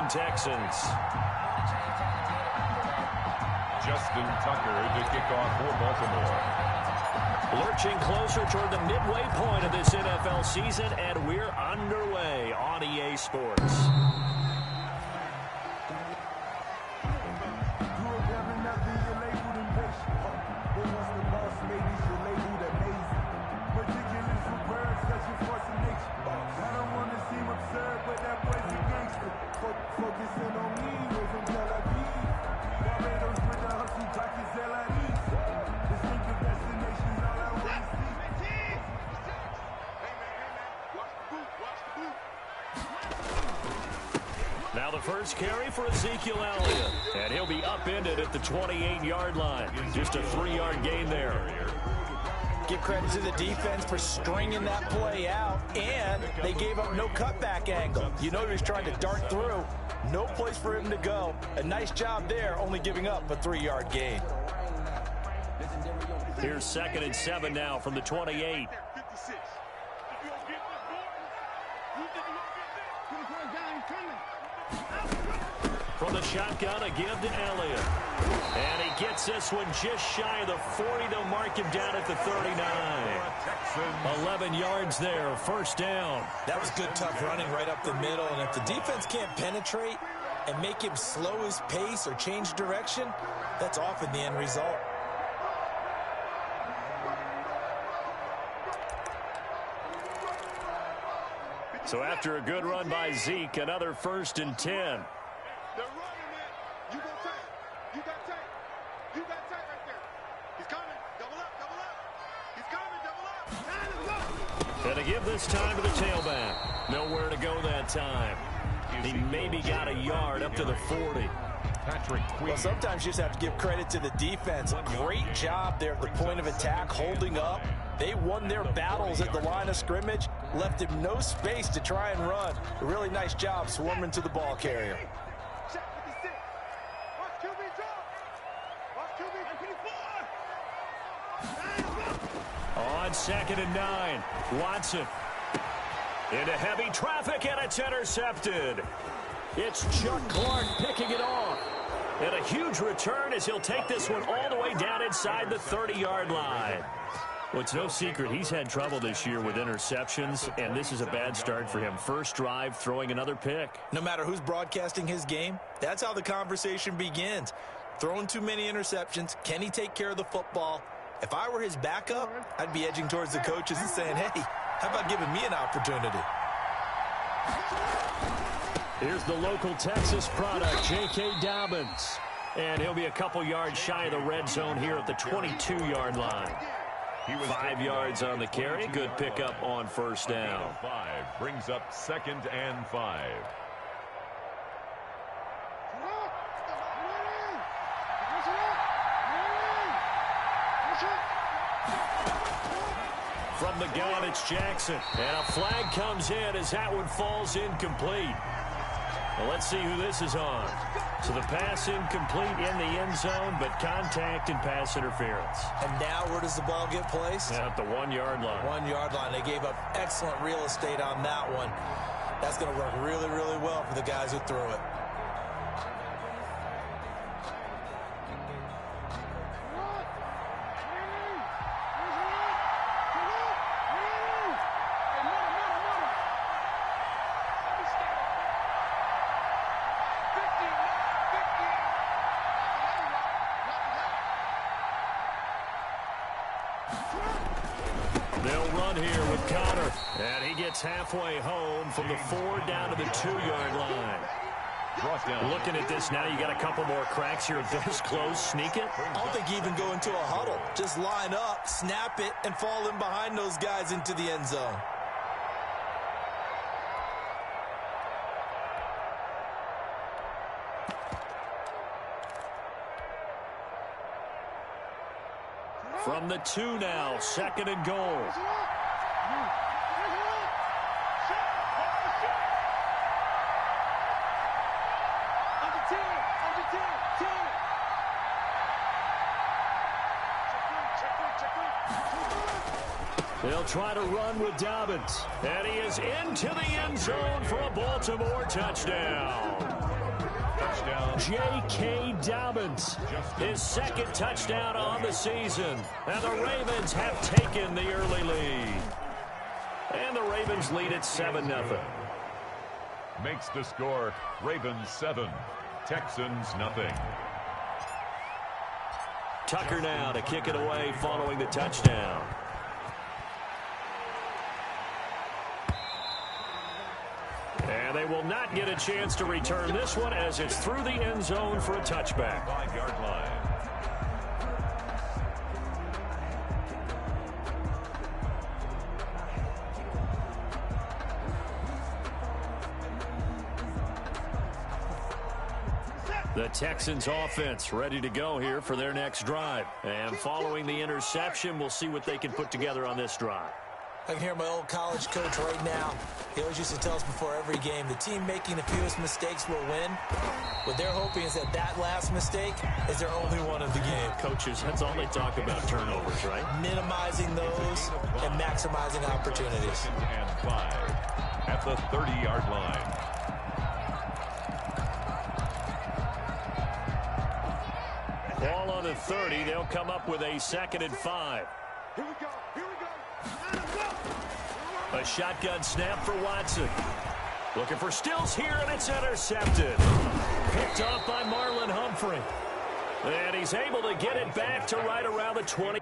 Texans. Justin Tucker to kick off for Baltimore. Lurching closer toward the midway point of this NFL season, and we're underway on EA Sports. Now the first carry for Ezekiel Elliott, and he'll be upended at the 28-yard line. Just a 3-yard gain there. Give credit to the defense for stringing that play out, and they gave up no cutback angle. You know he was trying to dart through. No place for him to go. A nice job there, only giving up a 3-yard gain. Here's 2nd and 7 now from the 28. From the shotgun, a give to Elliott. And he gets this one just shy of the 40. They'll mark him down at the 39. 11 yards there, first down. That was good, tough running right up the middle. And if the defense can't penetrate and make him slow his pace or change direction, that's often the end result. So after a good run by Zeke, another 1st and 10. They're running it. You go tight. You got tight. You got tight right there. He's coming. Double up. Double up. He's coming. Double up. Time to go. And to give this time to the tailback. Nowhere to go that time. He maybe got a yard up to the 40. Well, sometimes you just have to give credit to the defense. Great job there at the point of attack, holding up. They won their battles at the line of scrimmage, left him no space to try and run. A really nice job swarming to the ball carrier. On 2nd and 9, Watson. Into heavy traffic, and it's intercepted. It's Chuck Clark picking it off. And a huge return as he'll take this one all the way down inside the 30-yard line. Well, it's no secret he's had trouble this year with interceptions, and this is a bad start for him. First drive, throwing another pick. No matter who's broadcasting his game, that's how the conversation begins. Throwing too many interceptions, can he take care of the football? If I were his backup, I'd be edging towards the coaches and saying, hey, how about giving me an opportunity? Here's the local Texas product, J.K. Dobbins. And he'll be a couple yards shy of the red zone here at the 22-yard line. 5 yards on the carry. Good pickup on first down. 5 brings up 2nd and 5. From the gun, it's Jackson. And a flag comes in as that one falls incomplete. Well, let's see who this is on. So the pass incomplete in the end zone, but contact and pass interference. And now where does the ball get placed? At the 1-yard line. 1-yard line. They gave up excellent real estate on that one. That's going to work really, really well for the guys who threw it. They'll run here with Connor. And he gets halfway home from the 4 down to the 2-yard line. Looking at this now, you got a couple more cracks here. This close, sneak it. I don't think you even go into a huddle. Just line up, snap it, and fall in behind those guys into the end zone. From the 2 now, 2nd and goal. They'll try to run with Dobbins. And he is into the end zone for a Baltimore touchdown. Touchdown. J.K. Dobbins, his second touchdown on the season. And the Ravens have taken the early lead. And the Ravens lead at 7-0. Makes the score Ravens 7, Texans nothing. Tucker now to kick it away following the touchdown. And they will not get a chance to return this one as it's through the end zone for a touchback. 5-yard line. The Texans offense ready to go here for their next drive. And following the interception, we'll see what they can put together on this drive. I can hear my old college coach right now. He always used to tell us before every game, the team making the fewest mistakes will win. What they're hoping is that that last mistake is their only one of the game. Coaches, that's all they talk about, turnovers, right? Minimizing those and maximizing opportunities. 2nd and 5 at the 30-yard line. Ball on the 30. They'll come up with a 2nd and 5. Here we go. Here we go. A shotgun snap for Watson. Looking for Stills here, and it's intercepted. Picked off by Marlon Humphrey. And he's able to get it back to right around the 20.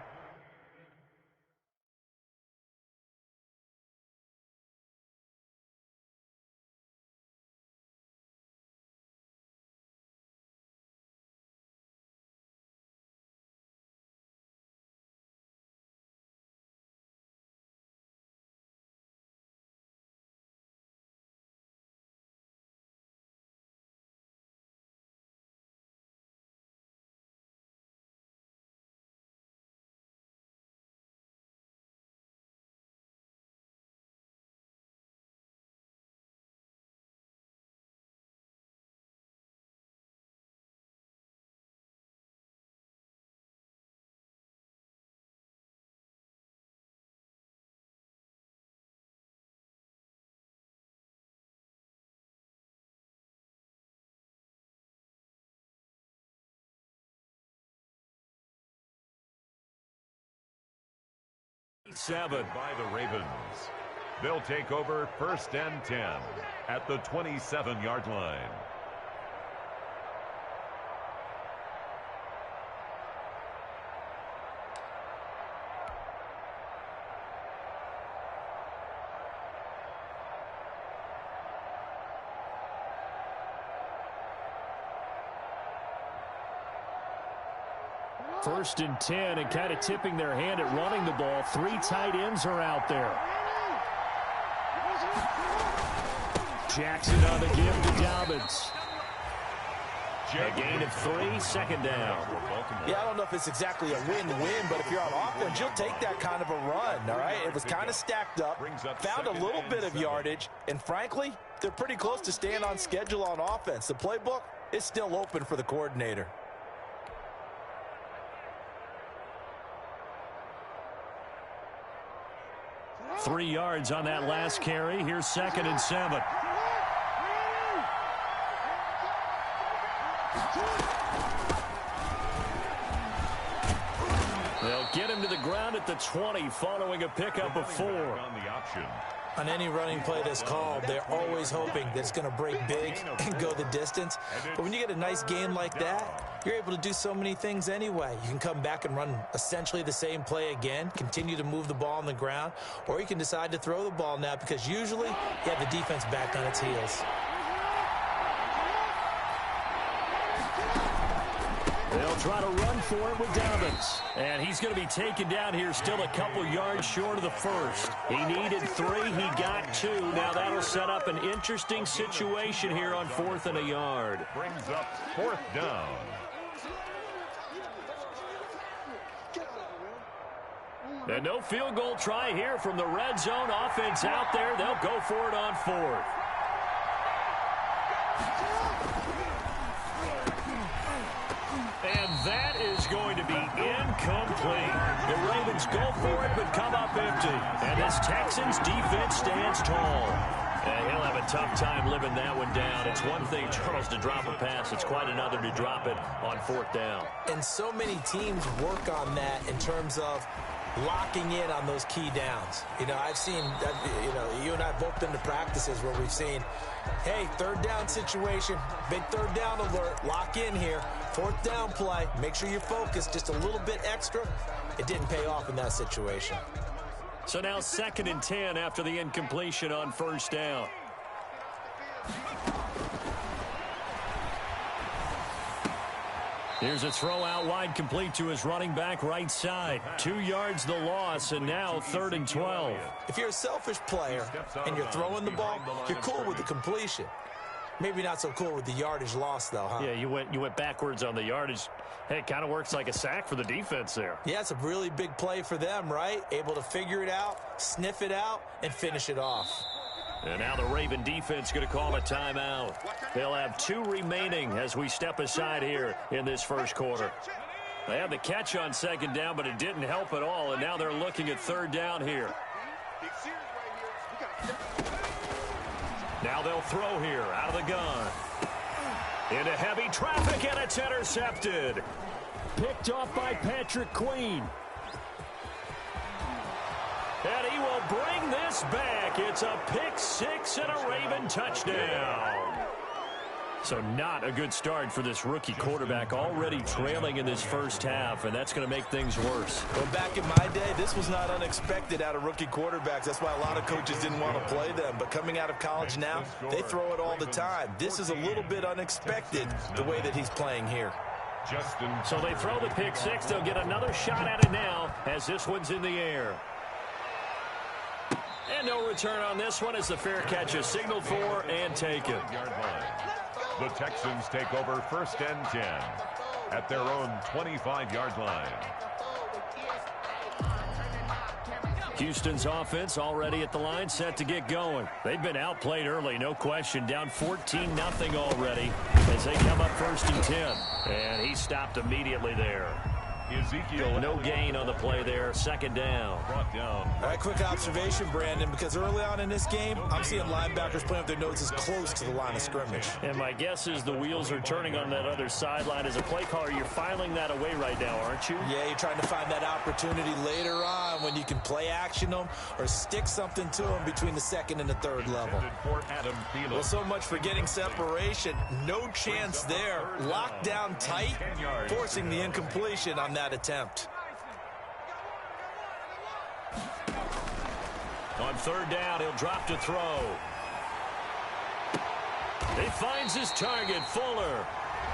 Seven by the Ravens. They'll take over 1st and 10 at the 27-yard line. First and 10, and kind of tipping their hand at running the ball. 3 tight ends are out there. Jackson on the give to Dobbins. A gain of 3, 2nd down. Yeah, I don't know if it's exactly a win-win, but if you're on offense, you'll take that kind of a run, all right? It was kind of stacked up, found a little bit of yardage, and frankly, they're pretty close to staying on schedule on offense. The playbook is still open for the coordinator. Three yards on that last carry. Here's 2nd and 7. They'll get him to the ground at the 20 following a pickup of 4. On the option. On any running play that's called, they're always hoping that it's going to break big and go the distance. But when you get a nice game like that, you're able to do so many things anyway. You can come back and run essentially the same play again, continue to move the ball on the ground, or you can decide to throw the ball now because usually you have the defense back on its heels. They'll try to run for it with Dobbins. And he's going to be taken down here still a couple yards short of the first. He needed 3. He got 2. Now that'll set up an interesting situation here on 4th and a yard. Brings up 4th down. And no field goal try here from the red zone. Offense out there. They'll go for it on 4th. And that is going to be incomplete. The Ravens Ravens go for it but come up empty. And this Texans defense stands tall. And he'll have a tough time living that one down. It's one thing, Charles, to drop a pass. It's quite another to drop it on 4th down. And so many teams work on that in terms of locking in on those key downs. You know, I've seen, you and I have both been to practices where we've seen, hey, 3rd down situation, big 3rd down alert, lock in here, 4th down play, make sure you're focused just a little bit extra. It didn't pay off in that situation. So now 2nd and 10 after the incompletion on 1st down. Here's a throw out wide, complete to his running back right side. 2 yards the loss, and now 3rd and 12. If you're a selfish player and you're throwing the ball, you're cool with the completion. Maybe not so cool with the yardage loss, though, huh? Yeah, you went backwards on the yardage. Hey, it kind of works like a sack for the defense there. Yeah, it's a really big play for them, right? Able to figure it out, sniff it out, and finish it off. And now the Raven defense going to call a timeout. They'll have 2 remaining as we step aside here in this first quarter. They had the catch on 2nd down, but it didn't help at all, and now they're looking at 3rd down here. Now they'll throw here out of the gun. Into heavy traffic, and it's intercepted. Picked off by Patrick Queen. And he will bring this back. It's a pick 6 and a Raven touchdown. So not a good start for this rookie quarterback, already trailing in this first half, and that's going to make things worse. Well, back in my day, this was not unexpected out of rookie quarterbacks. That's why a lot of coaches didn't want to play them. But coming out of college now, they throw it all the time. This is a little bit unexpected, the way that he's playing here. So they throw the pick 6. They'll get another shot at it now as this one's in the air. And no return on this one as the fair catch is signaled for and taken. The Texans take over 1st and 10 at their own 25-yard line. Houston's offense already at the line, set to get going. They've been outplayed early, no question. Down 14-0 already as they come up 1st and 10. And he stopped immediately there. No gain on the play there. 2nd down. All right, quick observation, Brandon, because early on in this game, I'm seeing linebackers playing with their noses close to the line of scrimmage. And my guess is the wheels are turning on that other sideline. As a play caller, you're filing that away right now, aren't you? Yeah, you're trying to find that opportunity later on when you can play action them or stick something to them between the 2nd and the 3rd level. Well, so much for getting separation. No chance there. Locked down tight, forcing the incompletion on that attempt. On 3rd down, he'll drop to throw. He finds his target, Fuller.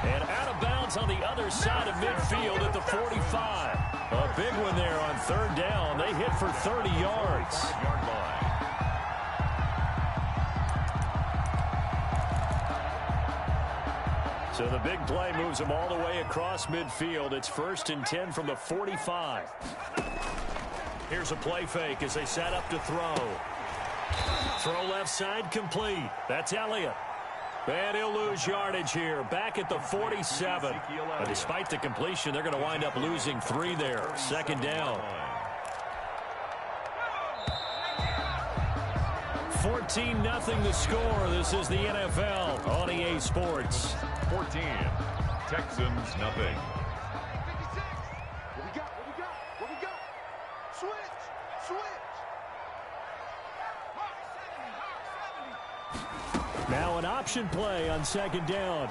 And out of bounds on the other side of midfield at the 45. A big one there on 3rd down. They hit for 30 yards. So the big play moves him all the way across midfield. It's 1st and 10 from the 45. Here's a play fake as they set up to throw. Throw left side, complete. That's Elliott. And he'll lose yardage here, back at the 47. But despite the completion, they're going to wind up losing 3 there. 2nd down. 14-0 the score. This is the NFL on EA Sports. 14, Texans nothing. What we got? Switch. Now an option play on 2nd down.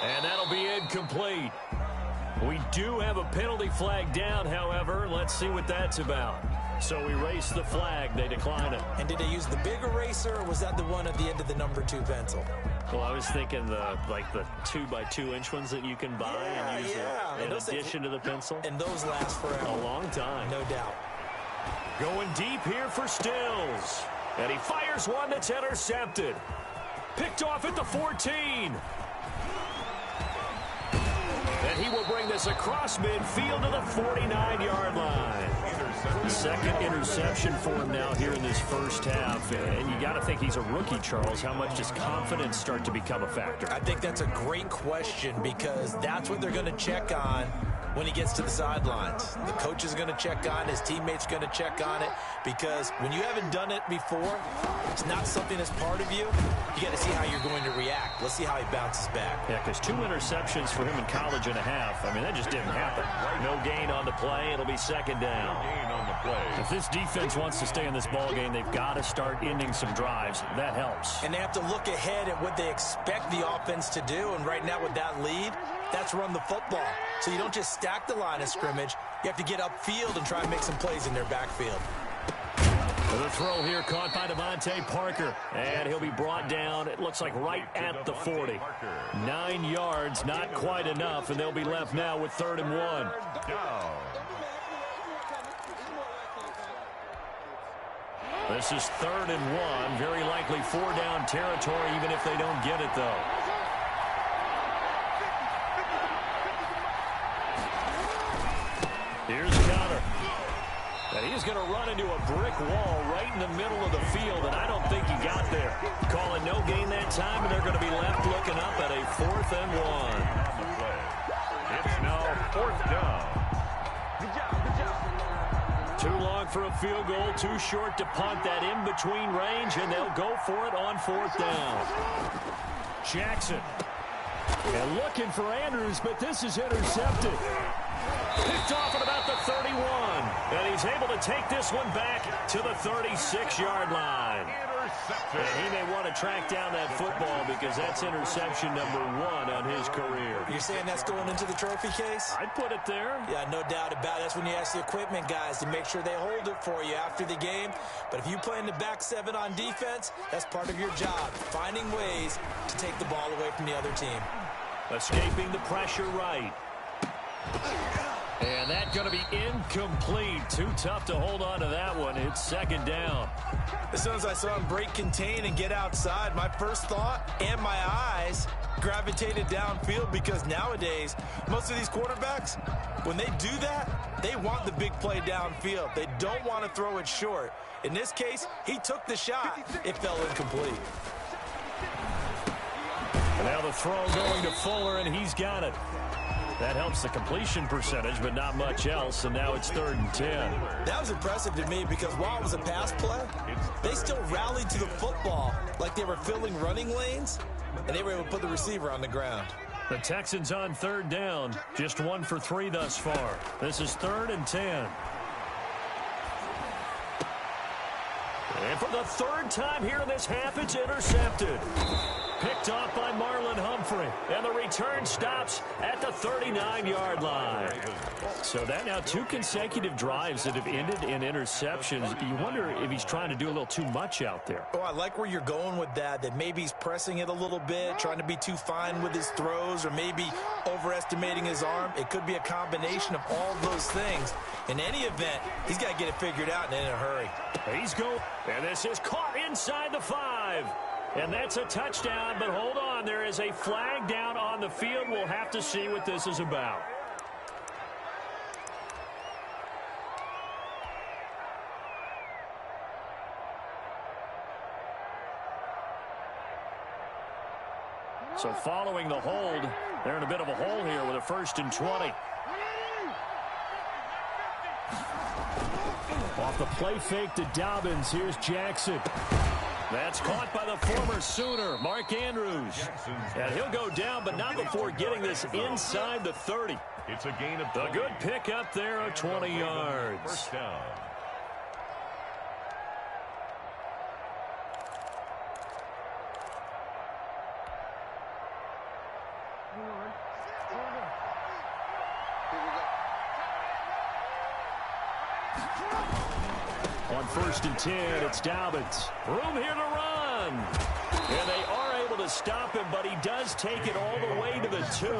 And that'll be incomplete. We do have a penalty flag down, however. Let's see what that's about. So erase the flag. They decline it. And did they use the big eraser, or was that the one at the end of the number 2 pencil? Well, I was thinking the 2x2-inch ones that you can buy and use in addition to the pencil. And those last forever. A long time. No doubt. Going deep here for Stills. And he fires one that's intercepted. Picked off at the 14. And he will bring this across midfield to the 49-yard line. Second interception for him now here in this first half. And you got to think he's a rookie, Charles. How much does confidence start to become a factor? I think that's a great question because that's what they're going to check on when he gets to the sidelines. The coach is going to check on it. His teammates are going to check on it because when you haven't done it before, it's not something that's part of you. You got to see how you're going to react. Let's see how he bounces back. Yeah, because 2 interceptions for him in college and a half. I mean, that just didn't happen. No gain on the play. It'll be second down. No gain on the play. If this defense wants to stay in this ball game, they've got to start ending some drives. That helps. And they have to look ahead at what they expect the offense to do. And right now with that lead, that's run the football. So you don't just stack the line of scrimmage. You have to get upfield and try and make some plays in their backfield. The throw here caught by Devontae Parker. And he'll be brought down, it looks like right at the 40. 9 yards, not quite enough, and they'll be left now with 3rd and 1. This is 3rd and 1. Very likely 4-down territory, even if they don't get it, though. Here's Connor. And he's going to run into a brick wall right in the middle of the field, and I don't think he got there. Calling no gain that time, and they're going to be left looking up at a 4th and 1. It's now 4th down. Too long for a field goal, too short to punt. That in-between range, and they'll go for it on 4th down. Jackson. And looking for Andrews, but this is intercepted. Picked off at about the 31. And he's able to take this one back to the 36-yard line. And he may want to track down that football because that's interception number 1 on his career. You're saying that's going into the trophy case? I'd put it there. Yeah, no doubt about it. That's when you ask the equipment guys to make sure they hold it for you after the game. But if you play in the back 7 on defense, that's part of your job, finding ways to take the ball away from the other team. Escaping the pressure right. And that's going to be incomplete. Too tough to hold on to that one. It's 2nd down. As soon as I saw him break contain and get outside, my first thought and my eyes gravitated downfield because nowadays, most of these quarterbacks, when they do that, they want the big play downfield. They don't want to throw it short. In this case, he took the shot. It fell incomplete. And now the throw going to Fuller, and he's got it. That helps the completion percentage, but not much else, and now it's 3rd and 10. That was impressive to me because while it was a pass play, they still rallied to the football like they were filling running lanes, and they were able to put the receiver on the ground. The Texans on 3rd down, just 1 for 3 thus far. This is 3rd and 10. And for the 3rd time here in this half, it's intercepted. Picked off by Marlon Humphrey. And the return stops at the 39-yard line. So that now 2 consecutive drives that have ended in interceptions. You wonder if he's trying to do a little too much out there. Oh, I like where you're going with that maybe he's pressing it a little bit, trying to be too fine with his throws, or maybe overestimating his arm. It could be a combination of all those things. In any event, he's got to get it figured out and in a hurry. He's going. And this is caught inside the 5. And that's a touchdown, but hold on. There is a flag down on the field. We'll have to see what this is about. So following the hold, they're in a bit of a hole here with a 1st and 20. Off the play fake to Dobbins. Here's Jackson. That's caught by the former Sooner, Mark Andrews. And he'll go down, but not before getting this inside the 30. It's a gain of a good pick up there of 20 yards. 1st down. On 1st and 10, it's Dobbins. Room here to run. And they are able to to stop him, but he does take it all the way to the 2.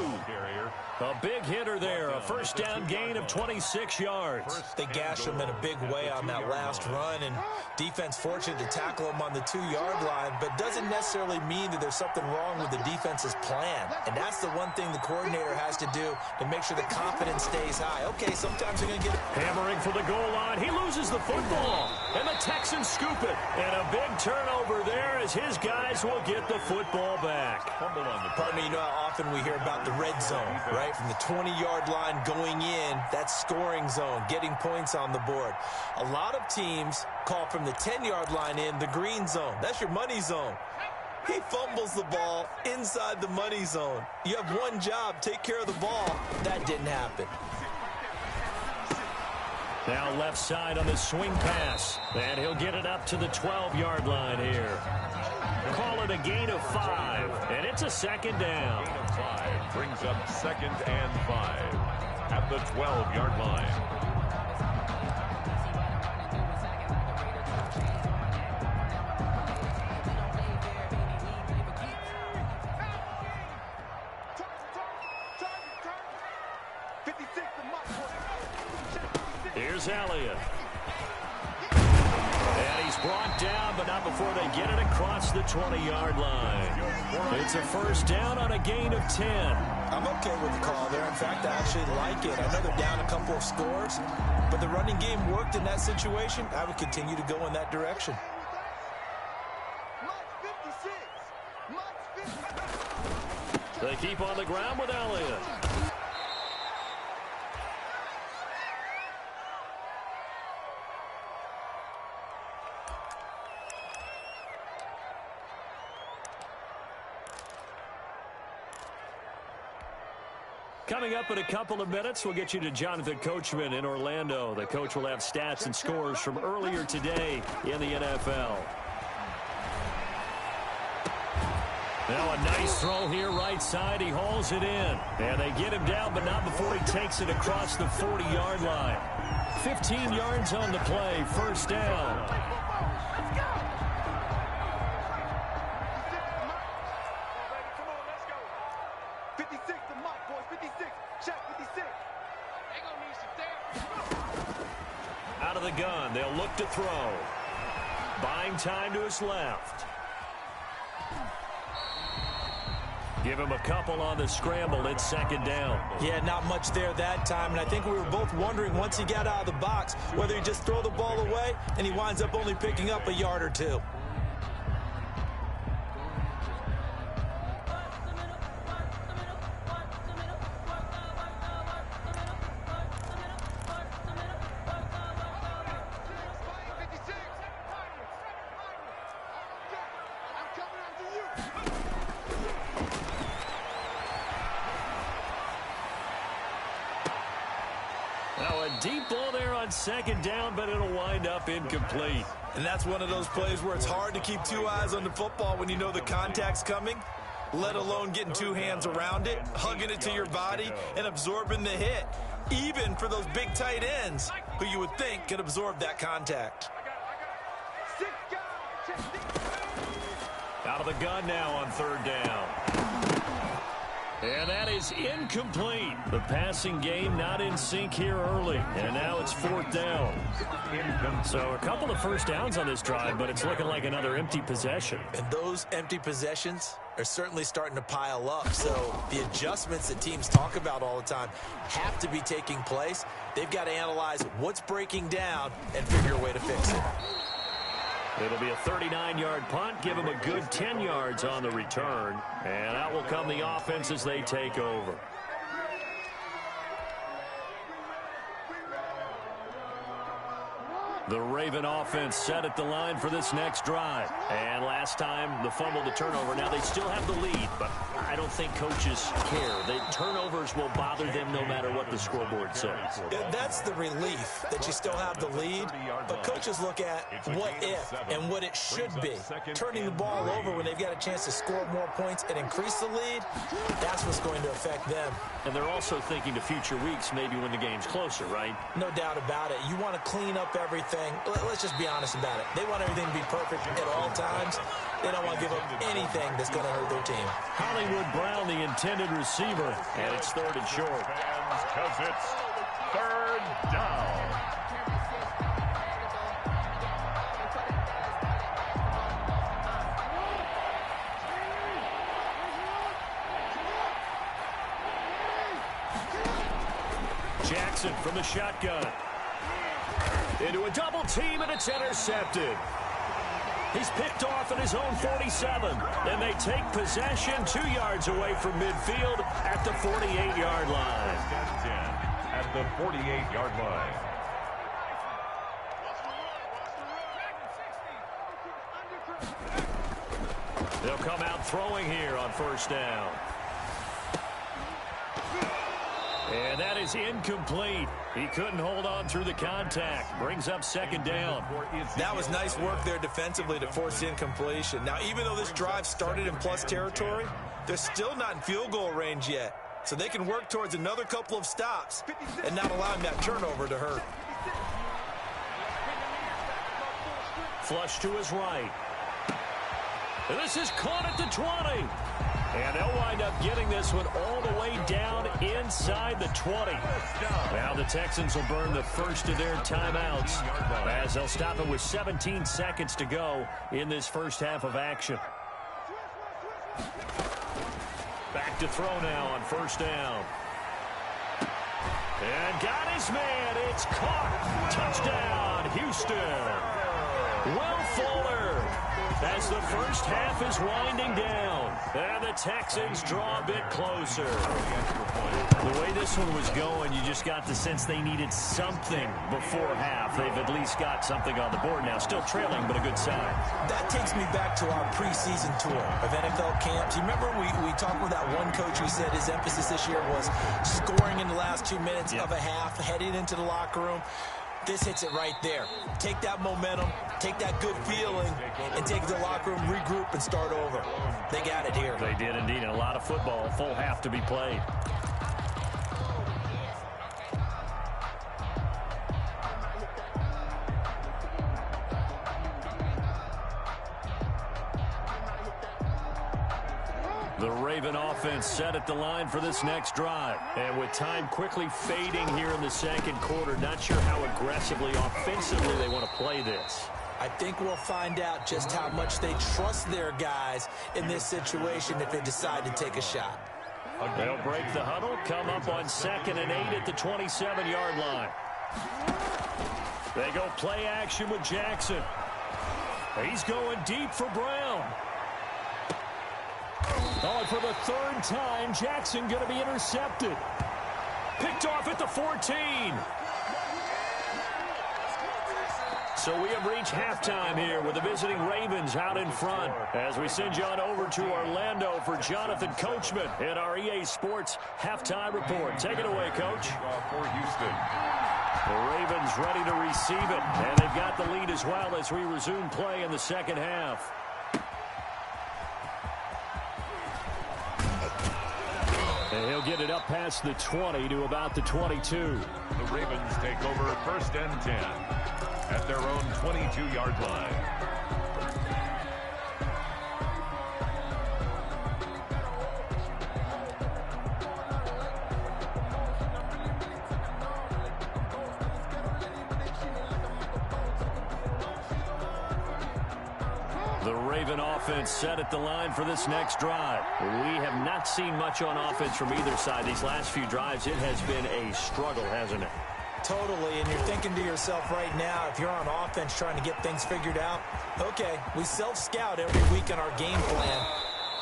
A big hitter there, a first down gain of 26 yards. They gash him in a big way on that last run, and defense fortunate to tackle him on the 2-yard line, but doesn't necessarily mean that there's something wrong with the defense's plan. And that's the one thing the coordinator has to do to make sure the confidence stays high. Okay, sometimes you're going to get hammering for the goal line. He loses the football, and the Texans scoop it. And a big turnover there as his guys will get the football back. Pardon me, you know how often we hear about the red zone, right? From the 20-yard line going in, that's scoring zone, getting points on the board. A lot of teams call from the 10-yard line in the green zone. That's your money zone. He fumbles the ball inside the money zone. You have one job, take care of the ball. That didn't happen. Now left side on the swing pass, and he'll get it up to the 12-yard line here. Call it a gain of 5, and it's a second down. Gain of 5 brings up 2nd and 5 at the 12-yard line. Here's Elliott. And he's brought down, but not before they get it across the 20-yard line. It's a first down on a gain of 10. I'm okay with the call there. In fact, I actually like it. I know they're down a couple of scores, but the running game worked in that situation. I would continue to go in that direction. They keep on the ground with Elliott. Coming up in a couple of minutes, we'll get you to Jonathan Coachman in Orlando. The coach will have stats and scores from earlier today in the NFL. Now a nice throw here right side. He hauls it in. And they get him down, but not before he takes it across the 40-yard line. 15 yards on the play. First down. Out of the gun, they'll look to throw. Buying time to his left. Give him a couple on the scramble. It's second down. Yeah, not much there that time, and I think we were both wondering once he got out of the box whether he just throw the ball away and he winds up only picking up a yard or two. Now a deep ball there on second down, but it'll wind up incomplete. And that's one of those plays where it's hard to keep two eyes on the football when you know the contact's coming, let alone getting two hands around it, hugging it to your body, and absorbing the hit, even for those big tight ends who you would think could absorb that contact. Out of the gun now on third down. And that is incomplete. The passing game not in sync here early. And now it's fourth down. So a couple of first downs on this drive, but it's looking like another empty possession. And those empty possessions are certainly starting to pile up. So the adjustments that teams talk about all the time have to be taking place. They've got to analyze what's breaking down and figure a way to fix it. It'll be a 39-yard punt. Give them a good 10 yards on the return. And out will come the offense as they take over. The Raven offense set at the line for this next drive. And last time, the fumble, the turnover. Now they still have the lead, but I don't think coaches care. The turnovers will bother them no matter what the scoreboard says. That's the relief that you still have the lead, but coaches look at what if and what it should be. Turning the ball over when they've got a chance to score more points and increase the lead, that's what's going to affect them. And they're also thinking to future weeks, maybe when the game's closer, right? No doubt about it. You want to clean up everything thing, let's just be honest about it. They want everything to be perfect at all times. They don't want to give up anything that's going to hurt their team. Hollywood Brown, the intended receiver, and it's 3rd and short. Because it's 3rd down. Jackson from the shotgun. Into a double team, and it's intercepted. He's picked off at his own 47, and they take possession 2 yards away from midfield at the 48-yard line. At the 48-yard line. They'll come out throwing here on 1st down. And that is incomplete. He couldn't hold on through the contact. Brings up 2nd down. That was nice work there defensively to force incompletion. Now, even though this drive started in plus territory, they're still not in field goal range yet. So they can work towards another couple of stops and not allowing that turnover to hurt. Flush to his right. And this is caught at the 20. And they'll wind up getting this one all the way down inside the 20. Now the Texans will burn the first of their timeouts as they'll stop it with 17 seconds to go in this first half of action. Back to throw now on 1st down. And got his man. It's caught. Touchdown, Houston. Will Fuller, as the first half is winding down, and the Texans draw a bit closer. The way this one was going, you just got the sense they needed something before half. They've at least got something on the board now. Still trailing, but a good sign. That takes me back to our preseason tour of NFL camps. You remember we talked with that one coach who said his emphasis this year was scoring in the last 2 minutes of a half, heading into the locker room. This hits it right there. Take that momentum, take that good feeling, and take it to the locker room, regroup, and start over. They got it here. They did indeed, and a lot of football, full half to be played. The Raven offense set at the line for this next drive. And with time quickly fading here in the 2nd quarter, not sure how aggressively, offensively they want to play this. I think we'll find out just how much they trust their guys in this situation if they decide to take a shot. They'll break the huddle, come up on 2nd and 8 at the 27-yard line. They go play action with Jackson. He's going deep for Brown. Oh, and for the 3rd time, Jackson going to be intercepted. Picked off at the 14. So we have reached halftime here with the visiting Ravens out in front as we send you on over to Orlando for Jonathan Coachman in our EA Sports Halftime Report. Take it away, Coach. For Houston. The Ravens ready to receive it, and they've got the lead as well as we resume play in the 2nd half. And he'll get it up past the 20 to about the 22. The Ravens take over 1st and 10 at their own 22-yard line. The Raven offense set at the line for this next drive. We have not seen much on offense from either side. These last few drives, it has been a struggle, hasn't it? Totally, and you're thinking to yourself right now, if you're on offense trying to get things figured out, okay, we self-scout every week on our game plan.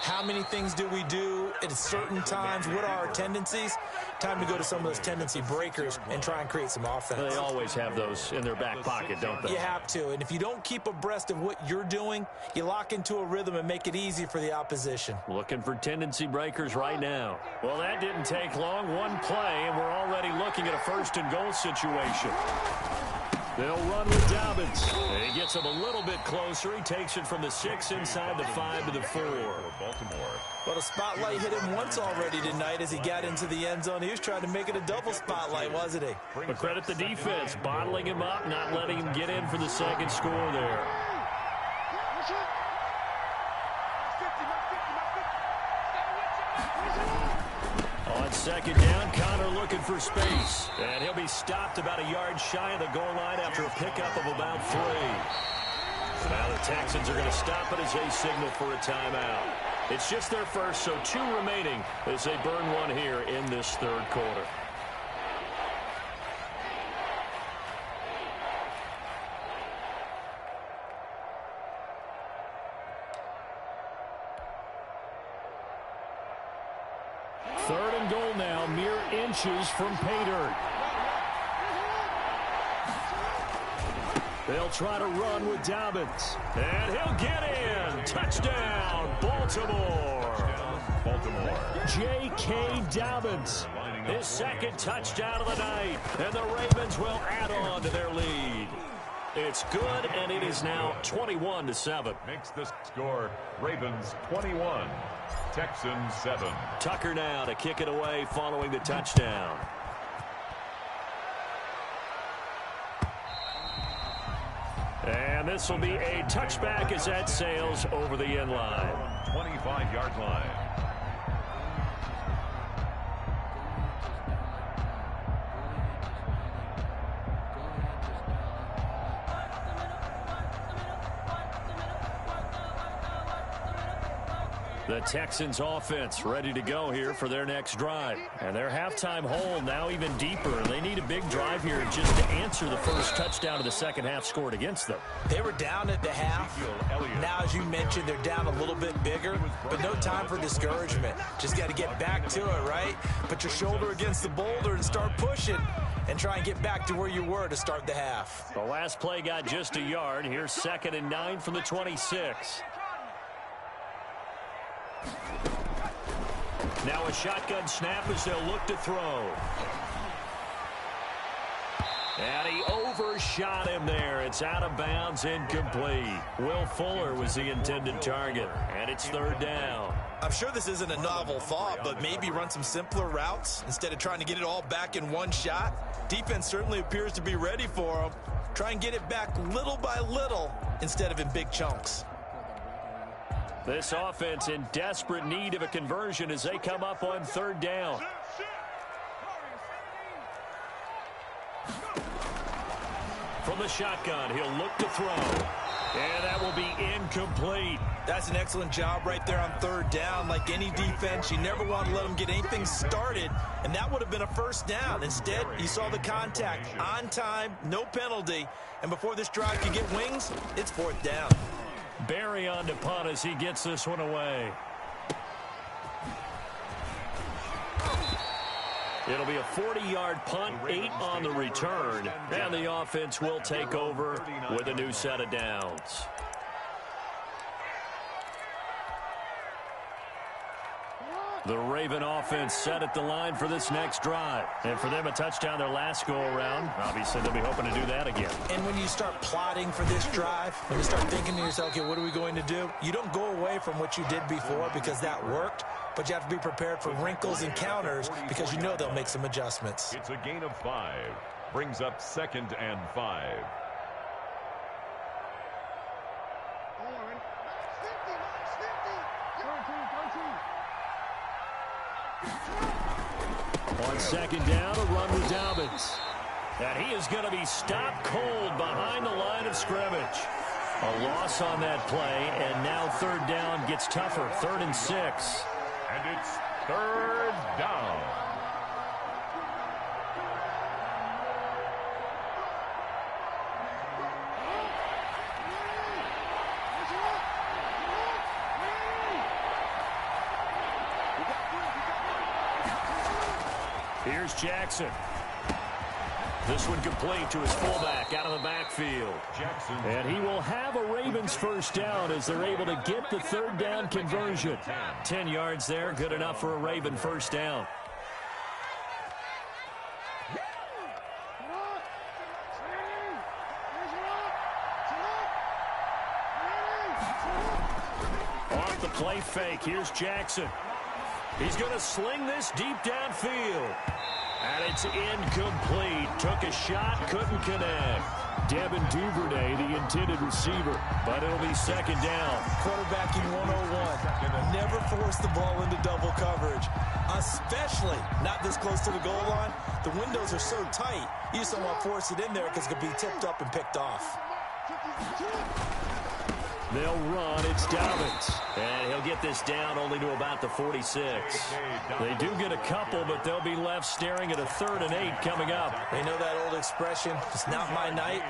How many things do we do at certain times? What are our tendencies? Time to go to some of those tendency breakers and try and create some offense. They always have those in their back pocket, don't they? You have to, and if you don't keep abreast of what you're doing, you lock into a rhythm and make it easy for the opposition. Looking for tendency breakers right now. Well, that didn't take long. One play, and we're already looking at a 1st and goal situation. They'll run with Dobbins. He gets him a little bit closer. He takes it from the 6 inside the 5 to the 4. Baltimore. Well, the spotlight hit him once already tonight as he got into the end zone. He was trying to make it a double spotlight, wasn't he? But credit the defense, bottling him up, not letting him get in for the second score there. On second down, Connor looking for space. And he'll be stopped about a yard shy of the goal line after a pickup of about 3. Now the Texans are going to stop it as they signal for a timeout. It's just their first, so 2 remaining as they burn one here in this third quarter. Third and goal now, mere inches from pay dirt. They'll try to run with Dobbins. And he'll get in. Touchdown, Baltimore. J.K. Dobbins. His second touchdown of the night. And the Ravens will add on to their lead. It's good, and it is now 21-7. Makes the score Ravens 21, Texans 7. Tucker now to kick it away following the touchdown. And this will be a touchback as that sails over the end line. 25-yard line. The Texans offense ready to go here for their next drive. And their halftime hole now even deeper. They need a big drive here just to answer the first touchdown of the second half scored against them. They were down at the half. Now, as you mentioned, they're down a little bit bigger, but no time for discouragement. Just got to get back to it, right? Put your shoulder against the boulder and start pushing and try and get back to where you were to start the half. The last play got just a yard. Here's 2nd and 9 from the 26. Now a shotgun snap as they'll look to throw. And he overshot him there. It's out of bounds, incomplete. Will Fuller was the intended target, and it's 3rd down. I'm sure this isn't a novel thought, but maybe run some simpler routes instead of trying to get it all back in one shot. Defense certainly appears to be ready for him. Try and get it back little by little instead of in big chunks. This offense in desperate need of a conversion as they come up on 3rd down. From the shotgun, he'll look to throw. And that will be incomplete. That's an excellent job right there on 3rd down. Like any defense, you never want to let them get anything started, and that would have been a 1st down. Instead, you saw the contact on time, no penalty, and before this drive can get wings, it's 4th down. Barry on to punt as he gets this one away. It'll be a 40-yard punt, 8 on the return, and the offense will take over with a new set of downs. The Raven offense set at the line for this next drive. And for them, a touchdown their last go-around. Obviously, they'll be hoping to do that again. And when you start plotting for this drive, when you start thinking to yourself, okay, what are we going to do? You don't go away from what you did before because that worked, but you have to be prepared for wrinkles and counters because you know they'll make some adjustments. It's a gain of 5. Brings up 2nd and 5. On 2nd down, a run with Dobbins. And he is going to be stopped cold behind the line of scrimmage. A loss on that play, and now 3rd down gets tougher. 3rd and 6. And it's 3rd down. Here's Jackson. This one complete to his fullback out of the backfield. Jackson. And he will have a Ravens 1st down as they're able to get the 3rd down conversion. 10 yards there, good enough for a Raven 1st down. Play fake. Here's Jackson. He's going to sling this deep downfield. And it's incomplete. Took a shot, couldn't connect. Devin Duvernay, the intended receiver, but it'll be second down. Quarterbacking 101. Never force the ball into double coverage, especially not this close to the goal line. The windows are so tight, you just don't want to force it in there because it could be tipped up and picked off. They'll run. It's Dobbins. And he'll get this down only to about the 46. They do get a couple, but they'll be left staring at a 3rd and 8 coming up. They know that old expression, it's not my night.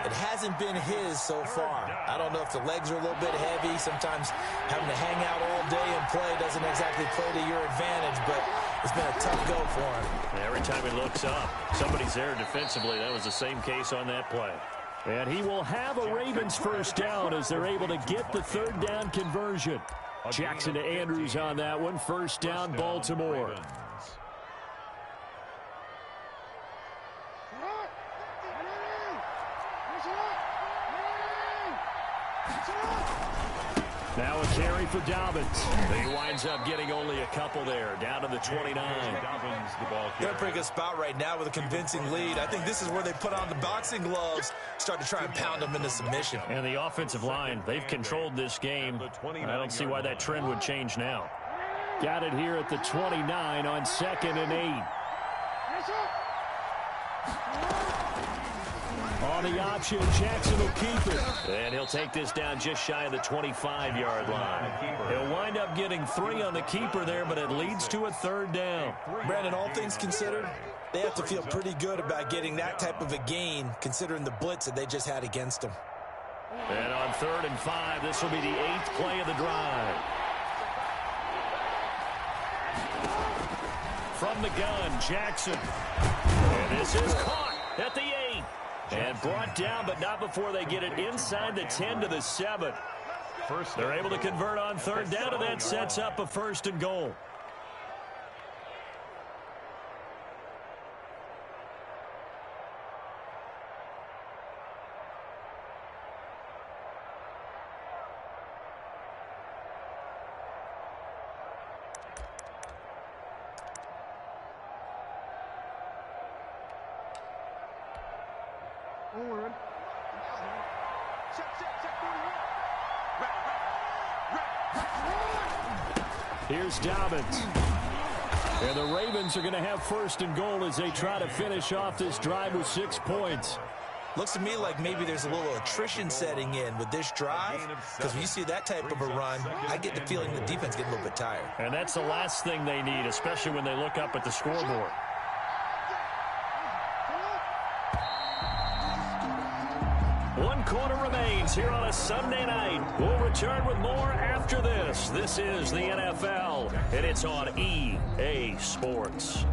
It hasn't been his so far. I don't know if the legs are a little bit heavy. Sometimes having to hang out all day and play doesn't exactly play to your advantage, but it's been a tough go for him. Every time he looks up, somebody's there defensively. That was the same case on that play. And he will have a Ravens first down as they're able to get the 3rd down conversion. Jackson to Andrews on that one. First down, Baltimore. Now a carry for Dobbins. He winds up getting only a couple there, down to the 29. They're in a pretty good spot right now with a convincing lead. I think this is where they put on the boxing gloves, start to try and pound them into submission. And the offensive line, they've controlled this game. I don't see why that trend would change now. Got it here at the 29 on 2nd and 8. On the option, Jackson will keep it. And he'll take this down just shy of the 25-yard line. He'll wind up getting 3 on the keeper there, but it leads to a 3rd down. Brandon, all things considered, they have to feel pretty good about getting that type of a gain, considering the blitz that they just had against them. And on 3rd and 5, this will be the 8th play of the drive. From the gun, Jackson. And this is caught at the 8. And brought down, but not before they get it inside the 10 to the 7. They're able to convert on 3rd down, and that sets up a 1st and goal. Here's Dobbins. And the Ravens are going to have 1st and goal as they try to finish off this drive with 6 points. Looks to me like maybe there's a little attrition setting in with this drive, because when you see that type of a run, I get the feeling the defense getting a little bit tired. And that's the last thing they need, especially when they look up at the scoreboard. One quarter remains here on a Sunday night. We'll return with more after this. This is the NFL, and it's on EA Sports.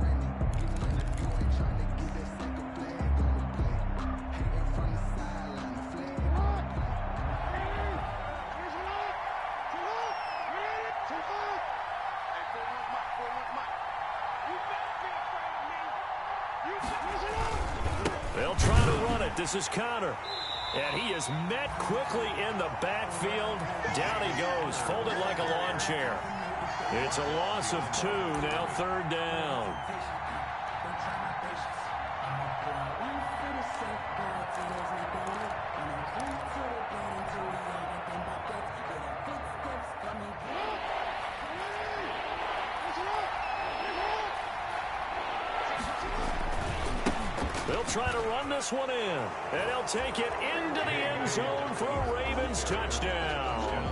They'll try to run it. This is Connor. And he is met quickly in the backfield. Down he goes, folded like a lawn chair. It's a loss of 2, now 3rd down. They'll try to run this one in, and they'll take it into the end zone for a Ravens touchdown.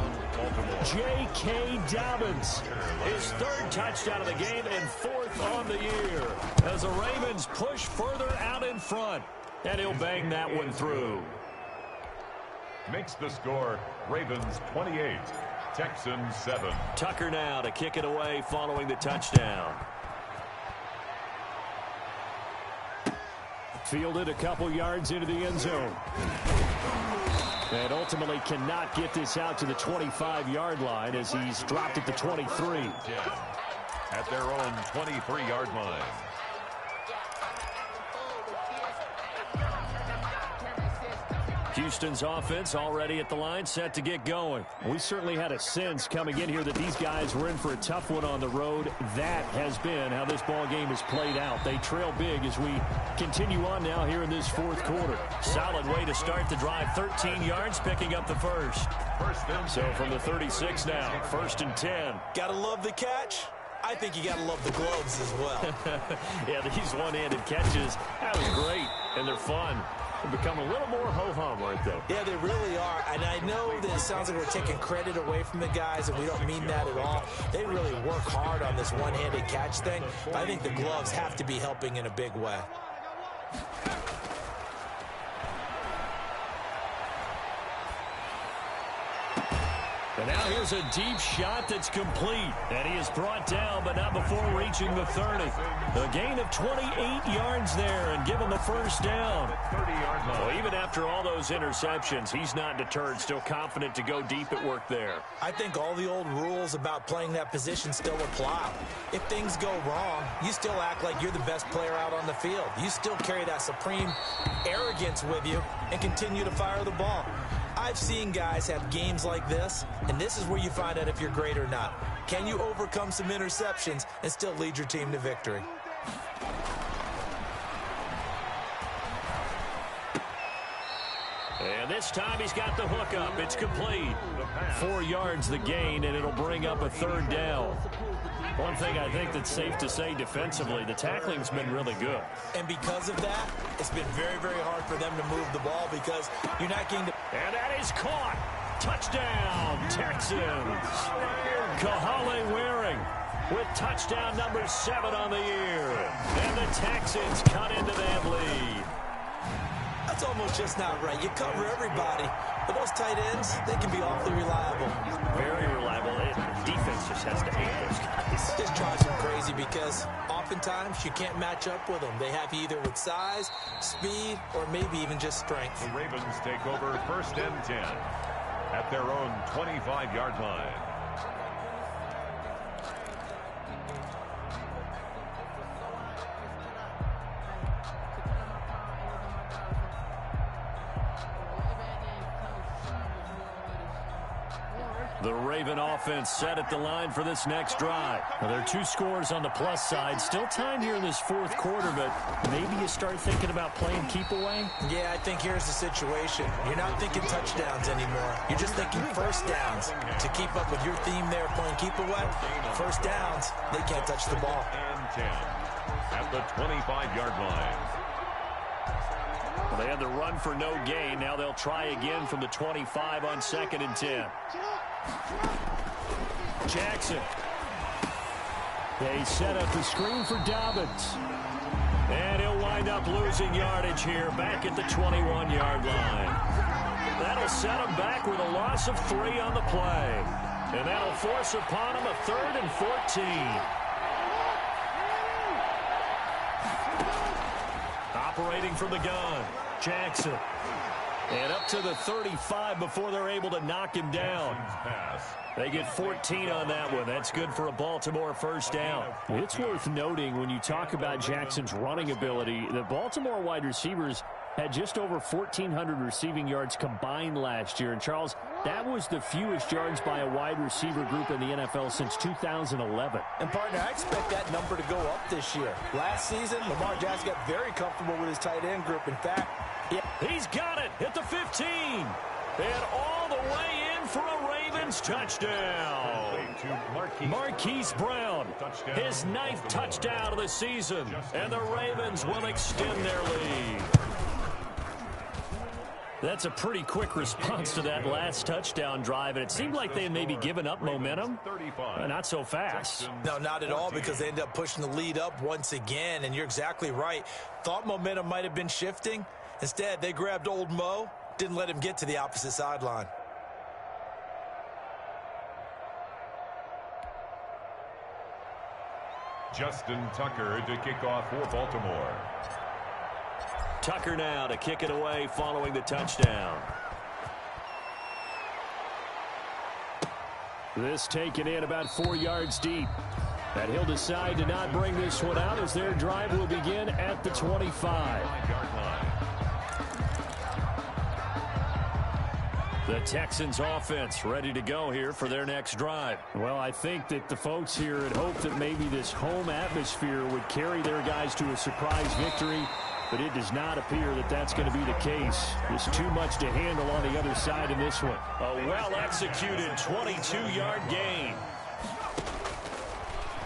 J.K. Dobbins, his 3rd touchdown of the game and 4th on the year as the Ravens push further out in front, and he'll bang that one through. Makes the score Ravens 28, Texans 7. Tucker now to kick it away following the touchdown. Fielded a couple yards into the end zone. And ultimately cannot get this out to the 25-yard line as he's dropped at the 23. At their own 23-yard line. Houston's offense already at the line, set to get going. We certainly had a sense coming in here that these guys were in for a tough one on the road. That has been how this ball game has played out. They trail big as we continue on now here in this fourth quarter. Solid way to start the drive. 13 yards, picking up the first. So from the 36 now, 1st and 10. Gotta love the catch. I think you gotta love the gloves as well. Yeah, these one-handed catches, that was great, and they're fun. They become a little more ho-hum, aren't they? Yeah, they really are. And I know that it sounds like we're taking credit away from the guys, and we don't mean that at all. They really work hard on this one-handed catch thing. I think the gloves have to be helping in a big way. And now here's a deep shot that's complete. And he is brought down, but not before reaching the 30. A gain of 28 yards there and given the first down. 30-yard line. Well, even after all those interceptions, he's not deterred, still confident to go deep at work there. I think all the old rules about playing that position still apply. If things go wrong, you still act like you're the best player out on the field. You still carry that supreme arrogance with you and continue to fire the ball. I've seen guys have games like this, and this is where you find out if you're great or not. Can you overcome some interceptions and still lead your team to victory? And this time he's got the hook up. It's complete. 4 yards the gain, and it'll bring up a 3rd down. One thing I think that's safe to say defensively, the tackling's been really good. And because of that, it's been very, very hard for them to move the ball because you're not getting to... And that is caught. Touchdown, Texans. Kahale Waring with touchdown number 7 on the year. And the Texans cut into that lead. That's almost just not right. You cover everybody. But those tight ends, they can be awfully reliable. Very reliable. The defense just has to hate those guys. This drives them crazy because oftentimes you can't match up with them. They have you either with size, speed, or maybe even just strength. The Ravens take over 1st and 10 at their own 25-yard line. The Raven offense set at the line for this next drive. Well, there are 2 scores on the plus side. Still time here in this fourth quarter, but maybe you start thinking about playing keep away? Yeah, I think here's the situation. You're not thinking touchdowns anymore. You're just thinking first downs. To keep up with your theme there, playing keep away, first downs, they can't touch the ball. And 10 at the 25-yard line. Well, they had the run for no gain. Now they'll try again from the 25 on 2nd and 10. Jackson. They set up the screen for Dobbins. And he'll wind up losing yardage here back at the 21-yard line. That'll set him back with a loss of 3 on the play. And that'll force upon him a 3rd and 14. Operating from the gun, Jackson. And up to the 35 before they're able to knock him down. They get 14 on that one. That's good for a Baltimore first down. It's worth noting when you talk about Jackson's running ability, the Baltimore wide receivers had just over 1,400 receiving yards combined last year. And, Charles, that was the fewest yards by a wide receiver group in the NFL since 2011. And, partner, I expect that number to go up this year. Last season, Lamar Jackson got very comfortable with his tight end group. In fact, he's got it at the 15. And all the way in for a Ravens touchdown. Marquise Brown, his 9th touchdown of the season. And the Ravens will extend their lead. That's a pretty quick response to that last touchdown drive, and it seemed like they had maybe given up momentum. Not so fast. No, not at all, because they ended up pushing the lead up once again, and you're exactly right. Thought momentum might have been shifting. Instead, they grabbed old Mo, didn't let him get to the opposite sideline. Justin Tucker to kick off for Baltimore. Tucker now to kick it away following the touchdown. This taken in about 4 yards deep. And he'll decide to not bring this one out as their drive will begin at the 25. The Texans offense ready to go here for their next drive. Well, I think that the folks here had hoped that maybe this home atmosphere would carry their guys to a surprise victory, but it does not appear that that's going to be the case. There's too much to handle on the other side in this one. A well-executed 22-yard gain.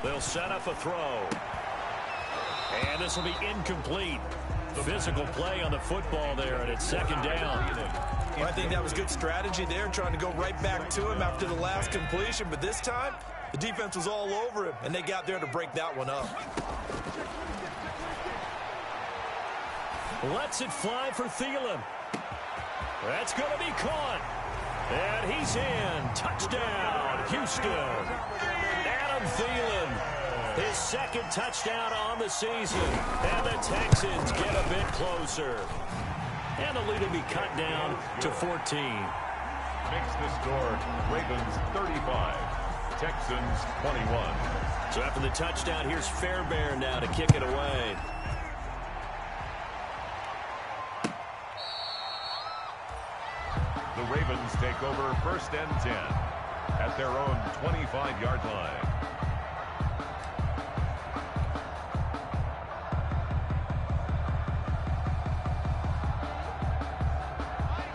They'll set up a throw. And this will be incomplete. Physical play on the football there, and it's second down. Well, I think that was good strategy there, trying to go right back to him after the last completion. But this time, the defense was all over him, and they got there to break that one up. Lets it fly for Thielen. That's going to be caught. And he's in. Touchdown, Houston. Adam Thielen. His second touchdown on the season. And the Texans get a bit closer. And the lead will be cut down to 14. Makes the score Ravens 35, Texans 21. So after the touchdown, here's Fairbairn now to kick it away. The Ravens take over first and 10 at their own 25-yard line.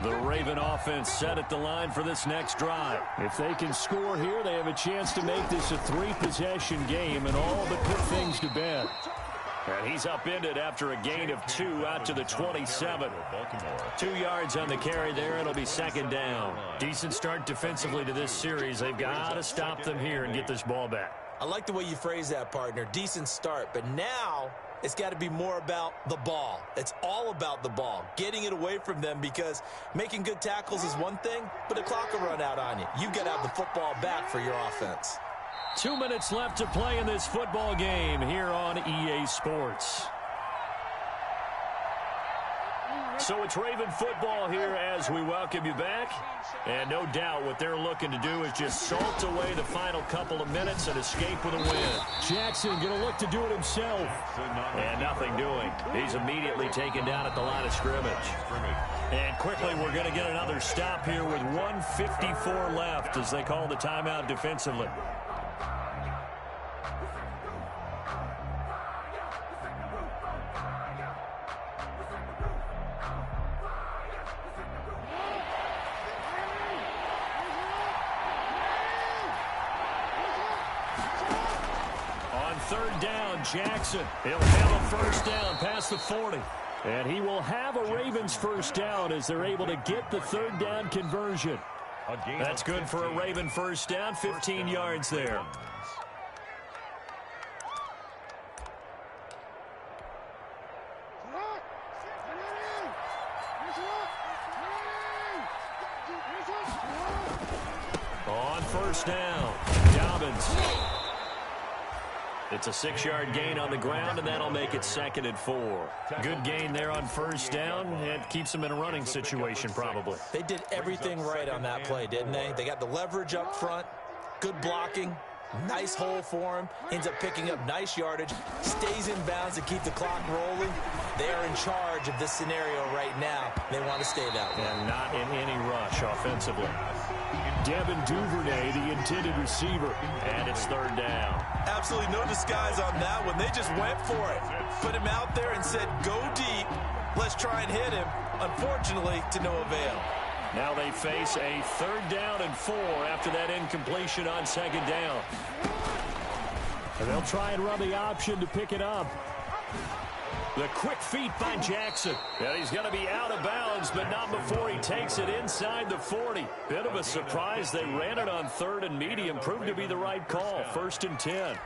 The Raven offense set at the line for this next drive. If they can score here, they have a chance to make this a three-possession game and all but put things to bed. And he's upended after a gain of 2 out to the 27. 2 yards on the carry there. It'll be second down. Decent start defensively to this series. They've got to stop them here and get this ball back. I like the way you phrase that, partner. Decent start. But now it's got to be more about the ball. It's all about the ball, getting it away from them, because making good tackles is one thing, but the clock will run out on you. You've got to have the football back for your offense. 2 minutes left to play in this football game here on EA Sports. So it's Raven football here as we welcome you back. And no doubt what they're looking to do is just salt away the final couple of minutes and escape with a win. Jackson going to look to do it himself. And nothing doing. He's immediately taken down at the line of scrimmage. And quickly we're going to get another stop here with 1:54 left as they call the timeout defensively. Third down, Jackson. He'll have a first down past the 40. And he will have a Ravens first down as they're able to get the third down conversion. That's good for a Raven first down, 15 yards there. On first down, Dobbins. It's a 6-yard gain on the ground, and that'll make it 2nd and 4. Good gain there on first down. It keeps them in a running situation, probably. They did everything right on that play, didn't they? They got the leverage up front, good blocking, nice hole for him, ends up picking up nice yardage, stays in bounds to keep the clock rolling. They are in charge of this scenario right now. They want to stay that way. And not in any rush offensively. Devin Duvernay, the intended receiver. And it's third down. Absolutely no disguise on that one. They just went for it. Put him out there and said, go deep. Let's try and hit him. Unfortunately, to no avail. Now they face a 3rd down and 4 after that incompletion on 2nd down. And they'll try and run the option to pick it up. The quick feet by Jackson. And he's going to be out of bounds, but not before he takes it inside the 40. Bit of a surprise. They ran it on 3rd and medium. Proved to be the right call. 1st and 10.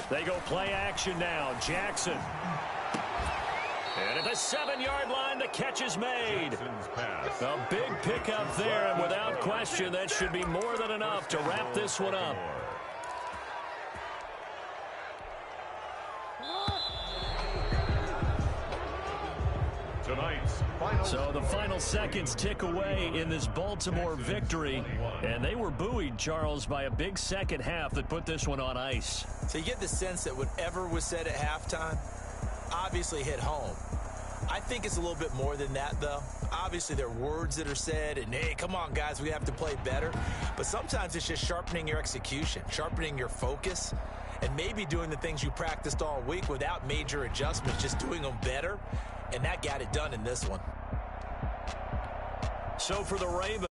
They go play action now. Jackson. And at the 7-yard line, the catch is made. A big pickup there, and without question, that should be more than enough to wrap this one up. tonight's final. So the final seconds tick away in this Baltimore victory, and they were buoyed, Charles, by a big second half that put this one on ice. So you get the sense that whatever was said at halftime obviously hit home. I think it's a little bit more than that, though. Obviously, there are words that are said, and, hey, come on, guys, we have to play better. But sometimes it's just sharpening your execution, sharpening your focus, and maybe doing the things you practiced all week without major adjustments, just doing them better, and that got it done in this one. So for the Ravens.